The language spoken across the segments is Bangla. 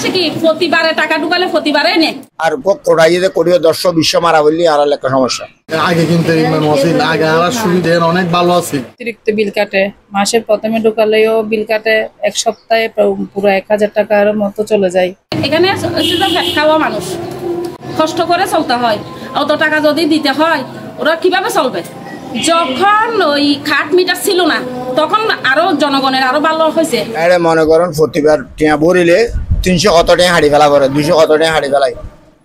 মাসে কি প্রতিবারে টাকা ঢুকালে প্রতিবারে নে আর কোটাইতে কোটিও 10-20 মারা বললি আর একটা সমস্যা। আগে কিন্তু আগে আর সুবিধা অনেক ভালো আছে। অতিরিক্ত বিল কাটে, মাসের প্রথমে ঢুকালেও বিল কাটে, এক সপ্তাহে পুরো 1000 টাকার মতো চলে যায়। এখানে খাওয়া মানুষ কষ্ট করে চলতে হয়, অত টাকা যদি দিতে হয় ওরা কিভাবে চলবে? যখন ওই খাট মিটার ছিল না তখন আরো জনগণের আরো ভালো হয়েছে। মনে করেন প্রতিবার টিয়া ভরিলে 300 কত টাকা হাড়ি ফেলা পড়ে, 200 কত টাকা হাড়ি ফেলাই,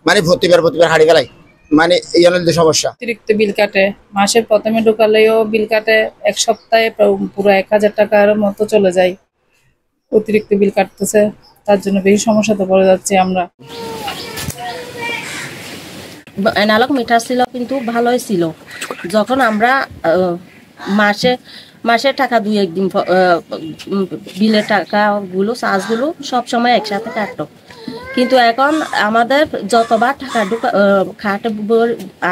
মানে প্রতিবার হাড়ি ফেলাই, মানে এই জন্য সমস্যা। অতিরিক্ত বিল কাটে, মাসের প্রথমে ঢুকালেও বিল কাটে, এক সপ্তাহে পুরো 1000 টাকার মতো চলে যায়। অতিরিক্ত বিল কাটতেছে, তার জন্য বেশি সমস্যাতে পড়ে যাচ্ছি আমরা। অ্যানালগ মিটার ছিল কিন্তু ভালোই ছিল। যখন আমরা মাসে টাকা 2-1 দিন বিলের টাকাগুলো চার্জগুলো সবসময় একসাথে কাটতো, কিন্তু এখন আমাদের যতবার টাকা খাটে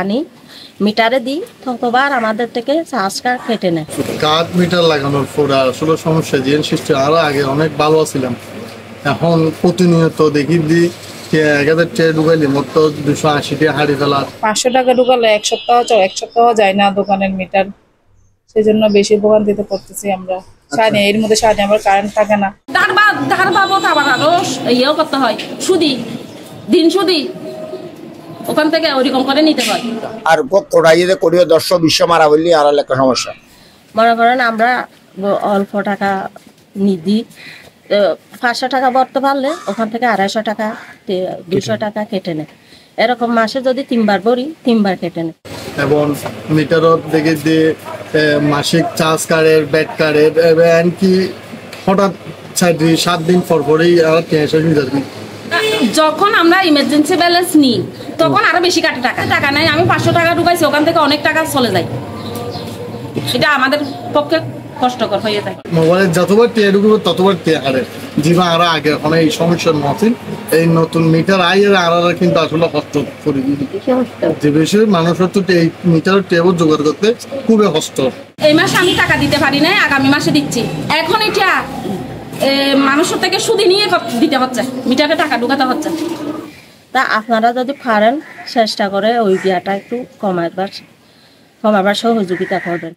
আনি মিটারে দিই ততবার আমাদের থেকে চার্জ কেটে নেয়। কাঠ মিটার লাগানোর পর আসলে সমস্যা জিএন সিস্টেম আরো আগে অনেক ভালো ছিলাম, এখন প্রতিনিয়ত দেখি দিই 1000 টাকা ঢুকাইলে মত 280 টাকা হাড়ি ফেলা। 500 টাকা ঢুকালে এক সপ্তাহ যায় না দোকানের মিটার, সেই জন্য বেশি ভোগান্তিতে পড়তেছি আমরা। সারাদিন এর মধ্যে সারাদিন আবার কারেন্ট থাকে না, ধার বাবদ আবার আরো ইয়েও করতে হয়, সুদি দিন সুদি ওখান থেকে ওরকম করে নিতে হয়। আর কোটাইতে কোটিও 10-20 মারা বললি আর একটা সমস্যা। মনে করেন আমরা অল্প টাকা দিই, 500 টাকা ভরতে পারলে ওখান থেকে 250 টাকা 200 টাকা কেটে নেয়। এরকম মাসে যদি 3 বার ভরি 3 বার কেটে নেয়। এবং মিটারও দেখে যে মাসিক চার্জ কার্ডের ব্যাট কার্ডের এমনকি হঠাৎ 7 দিন পর পরেই আর যখন আমরা ইমার্জেন্সি ব্যালেন্স নিই তখন আরো বেশি কাটে টাকা নেই। আমি 500 টাকা ঢুকাইছি, ওখান থেকে অনেক টাকা চলে যায়, এটা আমাদের পক্ষে কষ্টকর হয়ে যায়। মোবাইলে যতবার টিয়া ঢুকবে ততবার টিয়া হারে জীবন আরো আগে অনেক এই সমস্যার মতন এই নতুন মিটার আইয়ের আর কিন্তু আসলে কষ্ট করে যে বেশি মানুষ হচ্ছে এই মিটারের টেবল জোগাড় করতে খুবই কষ্ট। এই মাসে আমি টাকা দিতে পারি না, আগামী মাসে দিচ্ছি। এখন এটা মানুষের থেকে সুদি নিয়ে দিতে হচ্ছে, মিটারে টাকা ঢুকাতে হচ্ছে। তা আপনারা যদি পারেন চেষ্টা করে ওই বিয়াটা একটু কমাবার সহযোগিতা করবেন।